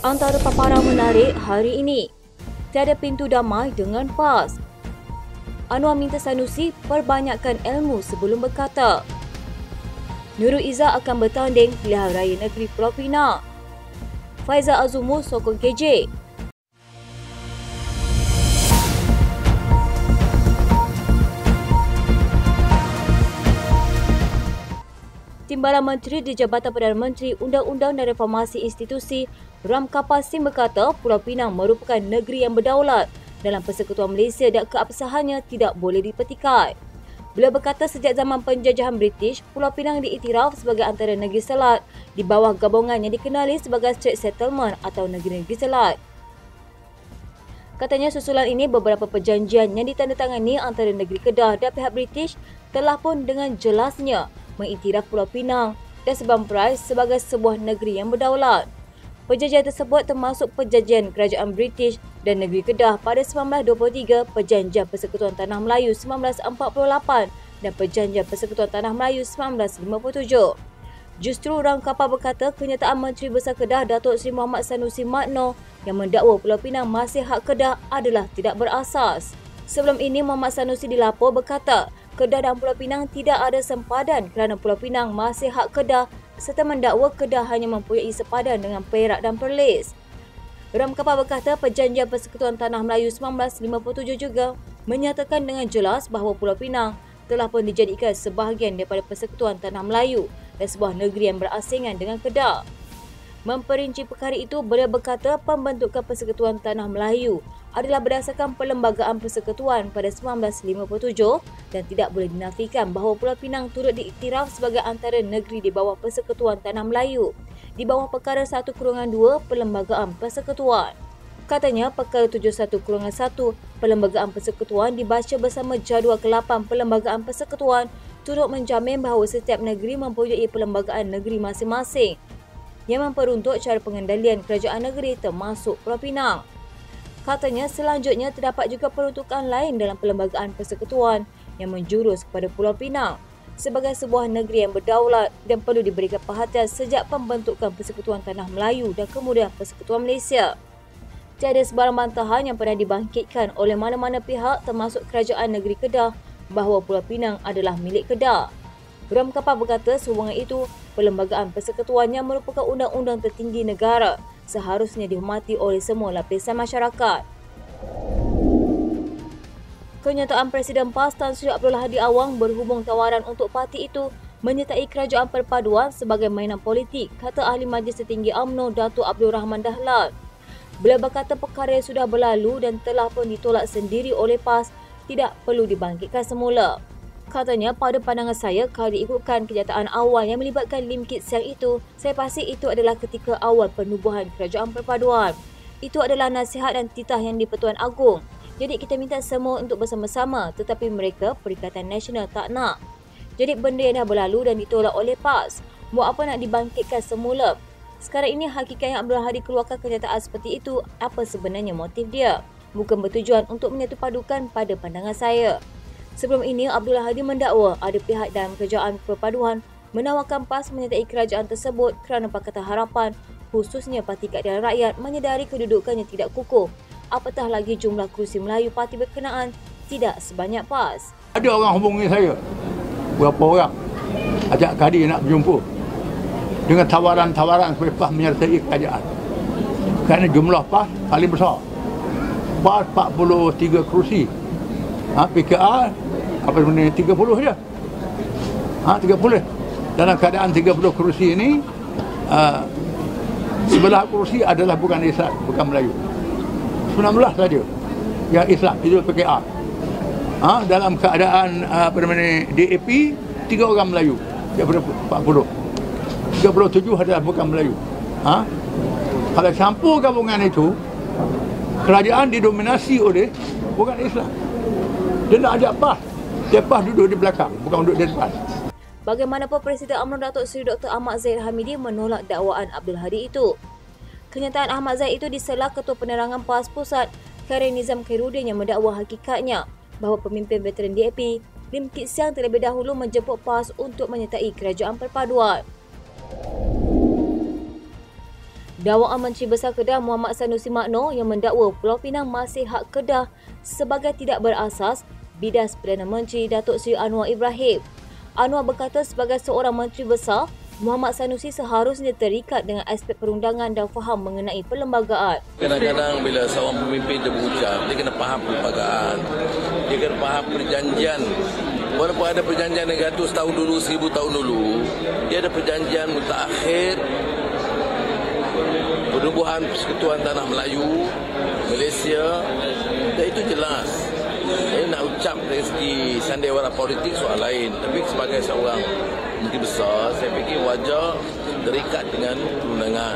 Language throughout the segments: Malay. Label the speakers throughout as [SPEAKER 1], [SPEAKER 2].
[SPEAKER 1] Antara paparan menarik hari ini, tiada pintu damai dengan PAS. Anwar minta Sanusi perbanyakkan ilmu sebelum berkata. Nurul Izzah akan bertanding pilihan raya negeri Pulau Pinang. Faizal Azumu sokong KJ. Timbalan Menteri di Jabatan Perdana Menteri Undang-Undang dan Reformasi Institusi Ram Kapal Singh berkata Pulau Pinang merupakan negeri yang berdaulat dalam Persekutuan Malaysia dan keabsahannya tidak boleh dipetikai. Beliau berkata sejak zaman penjajahan British, Pulau Pinang diiktiraf sebagai antara negeri selat di bawah gabungan yang dikenali sebagai Strait Settlement atau negeri-negeri selat. Katanya susulan ini beberapa perjanjian yang ditandatangani antara negeri Kedah dan pihak British telah pun dengan jelasnya mengiktiraf Pulau Pinang dan Sabang Perai sebagai sebuah negeri yang berdaulat. Perjanjian tersebut termasuk perjanjian Kerajaan British dan Negeri Kedah pada 1923, Perjanjian Persekutuan Tanah Melayu 1948 dan Perjanjian Persekutuan Tanah Melayu 1957. Justru Ram Kapal berkata kenyataan Menteri Besar Kedah Datuk Seri Muhammad Sanusi Makno yang mendakwa Pulau Pinang masih hak Kedah adalah tidak berasas. Sebelum ini Muhammad Sanusi dilapor berkata Kedah dan Pulau Pinang tidak ada sempadan kerana Pulau Pinang masih hak Kedah serta mendakwa Kedah hanya mempunyai sepadan dengan Perak dan Perlis. Ram Kapal berkata Perjanjian Persekutuan Tanah Melayu 1957 juga menyatakan dengan jelas bahawa Pulau Pinang telah pun dijadikan sebahagian daripada Persekutuan Tanah Melayu dan sebuah negeri yang berasingan dengan Kedah. Memperinci perkara itu, beliau berkata pembentukan Persekutuan Tanah Melayu adalah berdasarkan Perlembagaan Persekutuan pada 1957 dan tidak boleh dinafikan bahawa Pulau Pinang turut diiktiraf sebagai antara negeri di bawah Persekutuan Tanah Melayu di bawah Perkara 1/2 Perlembagaan Persekutuan. Katanya Perkara 71/1 Perlembagaan Persekutuan dibaca bersama jadual ke-8 Perlembagaan Persekutuan turut menjamin bahawa setiap negeri mempunyai perlembagaan negeri masing-masing yang memperuntuk cara pengendalian kerajaan negeri termasuk Pulau Pinang. Katanya selanjutnya terdapat juga peruntukan lain dalam Perlembagaan Persekutuan yang menjurus kepada Pulau Pinang sebagai sebuah negeri yang berdaulat dan perlu diberikan perhatian sejak pembentukan Persekutuan Tanah Melayu dan kemudian Persekutuan Malaysia. Tiada sebarang bantahan yang pernah dibangkitkan oleh mana-mana pihak termasuk Kerajaan Negeri Kedah bahawa Pulau Pinang adalah milik Kedah. Ram Kapal berkata sehubungan itu, Perlembagaan Persekutuan yang merupakan undang-undang tertinggi negara seharusnya dihormati oleh semua lapisan masyarakat. Kenyataan Presiden PAS Tan Sri Abdul Hadi Awang berhubung tawaran untuk parti itu menyertai kerajaan perpaduan sebagai mainan politik, kata Ahli Majlis Tertinggi UMNO Datuk Abdul Rahman Dahlan. Beliau berkata perkara yang sudah berlalu dan telah pun ditolak sendiri oleh PAS tidak perlu dibangkitkan semula. Katanya, pada pandangan saya, kalau diikutkan kenyataan awal yang melibatkan Lim Kit Siang itu, saya pasti itu adalah ketika awal penubuhan kerajaan perpaduan. Itu adalah nasihat dan titah yang di-Pertuan Agong. Jadi kita minta semua untuk bersama-sama, tetapi mereka Perikatan Nasional tak nak. Jadi benda yang dah berlalu dan ditolak oleh PAS. Buat apa nak dibangkitkan semula? Sekarang ini hakikat yang Abdul Hadi keluarkan kenyataan seperti itu, apa sebenarnya motif dia? Bukan bertujuan untuk menyatupadukan pada pandangan saya. Sebelum ini, Abdul Hadi mendakwa ada pihak dalam kerajaan perpaduan menawarkan PAS menyertai kerajaan tersebut kerana Pakatan Harapan, khususnya Parti Keadilan Rakyat, menyedari kedudukannya tidak kukuh. Apatah lagi jumlah kerusi Melayu parti berkenaan tidak sebanyak PAS.
[SPEAKER 2] Ada orang hubungi saya, berapa orang, ajak Kadi nak berjumpa dengan tawaran-tawaran supaya PAS menyertai kerajaan. Kerana jumlah PAS paling besar. PAS 43 kerusi. PKR apa sebenarnya 30 saja. 30. Dalam keadaan 30 kerusi ini, sebelah kerusi adalah bukan Islam, bukan Melayu. 19 saja yang Islam, itu PKR. Dalam keadaan DAP 3 orang Melayu daripada 40. 37 adalah bukan Melayu. Kalau campur gabungan itu, kerajaan didominasi oleh bukan Islam. Dia nak ajak PAS. Dia PAS duduk di belakang, bukan duduk di depan.
[SPEAKER 1] Bagaimanapun Presiden UMNO Datuk Seri Dr. Ahmad Zahid Hamidi menolak dakwaan Abdul Hadi itu. Kenyataan Ahmad Zahid itu diselah Ketua Penerangan PAS Pusat Khairil Nizam Khairuddin yang mendakwa hakikatnya bahawa pemimpin veteran DAP Lim Kit Siang terlebih dahulu menjemput PAS untuk menyertai kerajaan perpaduan. Dakwaan Menteri Besar Kedah Muhammad Sanusi Magno yang mendakwa Pulau Pinang masih hak Kedah sebagai tidak berasas bidas Perdana Menteri Datuk Seri Anwar Ibrahim. Anwar berkata sebagai seorang Menteri Besar, Muhammad Sanusi seharusnya terikat dengan aspek perundangan dan faham mengenai perlembagaan.
[SPEAKER 3] Kadang-kadang bila seorang pemimpin dia berucap, dia kena faham perlembagaan. Dia kena faham perjanjian. Walaupun ada perjanjian negara itu setahun dulu, 1000 tahun dulu, dia ada perjanjian mutakhir Penubuhan Persekutuan Tanah Melayu, Malaysia, dan itu jelas. Saya nak ucap dari segi sandiwara politik soal lain, tapi sebagai seorang menteri besar, saya fikir wajar terikat dengan perundangan.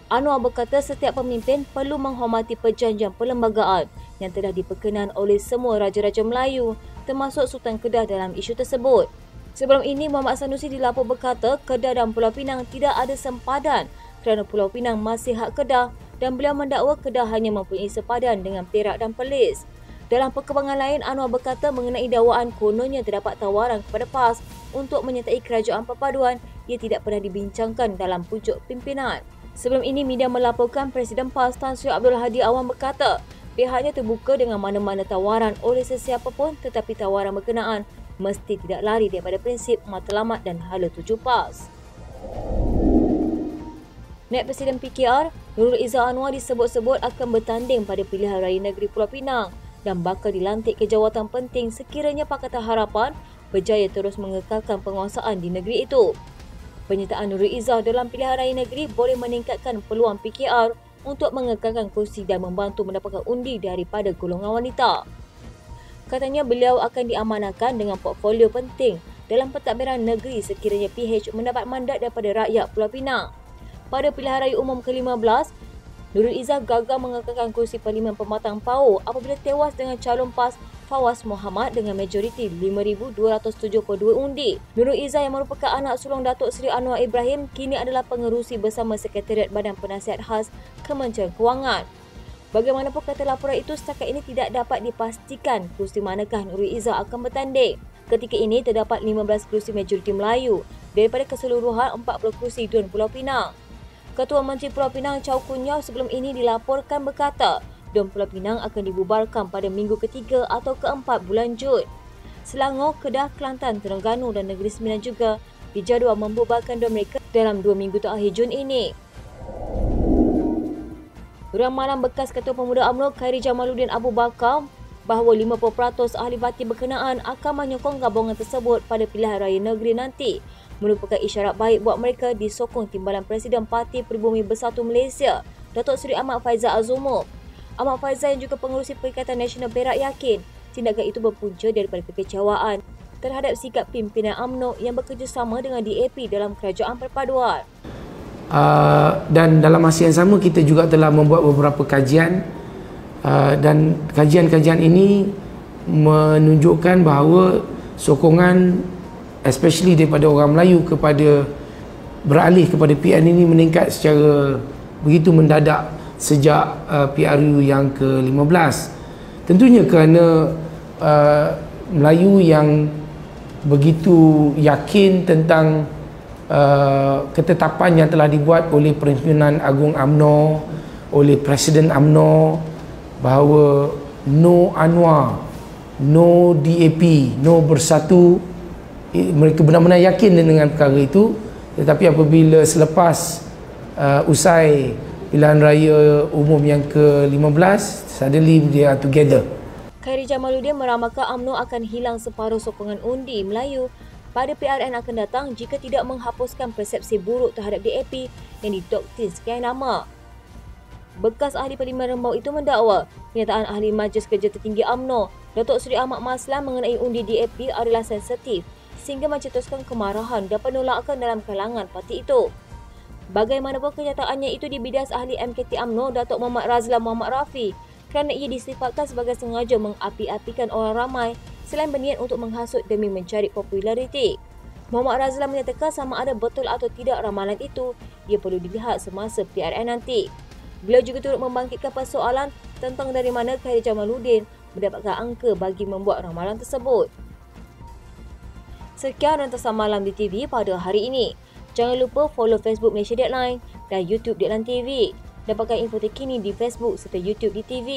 [SPEAKER 1] Anwar berkata setiap pemimpin perlu menghormati perjanjian perlembagaan yang telah diperkenan oleh semua raja-raja Melayu, termasuk Sultan Kedah dalam isu tersebut. Sebelum ini, Muhammad Sanusi dilapor berkata Kedah dan Pulau Pinang tidak ada sempadan kerana Pulau Pinang masih hak Kedah dan beliau mendakwa Kedah hanya mempunyai sempadan dengan Perak dan Perlis. Dalam perkembangan lain, Anwar berkata mengenai dakwaan kononnya terdapat tawaran kepada PAS untuk menyertai kerajaan perpaduan, ia tidak pernah dibincangkan dalam pucuk pimpinan. Sebelum ini, media melaporkan Presiden PAS Tan Sri Abdul Hadi Awang berkata pihaknya terbuka dengan mana-mana tawaran oleh sesiapa pun, tetapi tawaran berkenaan mesti tidak lari daripada prinsip matlamat dan hala tuju PAS. Naib Presiden PKR, Nurul Izzah Anwar disebut-sebut akan bertanding pada pilihan raya negeri Pulau Pinang dan bakal dilantik ke jawatan penting sekiranya Pakatan Harapan berjaya terus mengekalkan penguasaan di negeri itu. Penyertaan Nurul Izzah dalam pilihan raya negeri boleh meningkatkan peluang PKR untuk mengekalkan kursi dan membantu mendapatkan undi daripada golongan wanita. Katanya beliau akan diamanahkan dengan portfolio penting dalam pentadbiran negeri sekiranya PH mendapat mandat daripada rakyat Pulau Pinang. Pada pilihan raya umum ke-15, Nurul Izzah gagal mengekalkan kursi Parlimen Pematang Pau apabila tewas dengan calon PAS Fawaz Muhammad dengan majoriti 5,272 undi. Nurul Izzah yang merupakan anak sulung Datuk Seri Anwar Ibrahim kini adalah pengerusi bersama Sekretariat Badan Penasihat Khas Kementerian Kewangan. Bagaimanapun kata laporan itu, setakat ini tidak dapat dipastikan kursi manakah Nurul Izzah akan bertanding. Ketika ini terdapat 15 kursi majoriti Melayu daripada keseluruhan 40 kursi Dun Pulau Pinang. Ketua Menteri Pulau Pinang Chow Kun Yeow sebelum ini dilaporkan berkata Dun Pulau Pinang akan dibubarkan pada minggu ketiga atau keempat bulan Jun. Selangor, Kedah, Kelantan, Terengganu dan Negeri Sembilan juga dijadual membubarkan Dun mereka dalam 2 minggu terakhir Jun ini. Ramalan bekas Ketua Pemuda UMNO Khairi Jamaluddin Abu Bakar bahawa 50% ahli parti berkenaan akan menyokong gabungan tersebut pada pilihan raya negeri nanti merupakan isyarat baik buat mereka disokong timbalan Presiden Parti Pribumi Bersatu Malaysia, Datuk Seri Ahmad Faizal Azumur. Ahmad Faizal yang juga pengerusi Perikatan Nasional Perak yakin tindakan itu berpunca daripada kekecewaan terhadap sikap pimpinan UMNO yang bekerjasama dengan DAP dalam kerajaan perpaduan.
[SPEAKER 4] Dan dalam masa yang sama kita juga telah membuat beberapa kajian dan kajian-kajian ini menunjukkan bahawa sokongan especially daripada orang Melayu kepada beralih kepada PN ini meningkat secara begitu mendadak sejak PRU yang ke-15. Tentunya kerana Melayu yang begitu yakin tentang ketetapan yang telah dibuat oleh Perhimpunan Agung UMNO, oleh Presiden UMNO bahawa no Anwar, no DAP, no Bersatu. Mereka benar-benar yakin dengan perkara itu, tetapi apabila selepas usai pilihan raya umum yang ke-15, suddenly they are together.
[SPEAKER 1] Khairi Jamaluddin meramalkan UMNO akan hilang separuh sokongan undi Melayu pada PRN akan datang jika tidak menghapuskan persepsi buruk terhadap DAP yang didoktrin sekian lama. Bekas ahli Parlimen Rembau itu mendakwa pernyataan ahli Majlis Kerja Tertinggi UMNO, Datuk Seri Ahmad Maslan mengenai undi DAP adalah sensitif sehingga mencetuskan kemarahan dan penolakan dalam kalangan parti itu. Bagaimanapun kenyataannya itu dibidas ahli MKT UMNO Datuk Muhammad Razlan Muhammad Rafi kerana ia disifatkan sebagai sengaja mengapi-apikan orang ramai selain berniat untuk menghasut demi mencari populariti. Muhammad Razlan menyatakan sama ada betul atau tidak ramalan itu, ia perlu dilihat semasa PRN nanti. Beliau juga turut membangkitkan persoalan tentang dari mana Khairi Jamaluddin mendapatkan angka bagi membuat ramalan tersebut. Sekian rentasan malam di TV pada hari ini. Jangan lupa follow Facebook Malaysia Deadline dan YouTube Deadline TV. Dapatkan info terkini di Facebook serta YouTube di TV.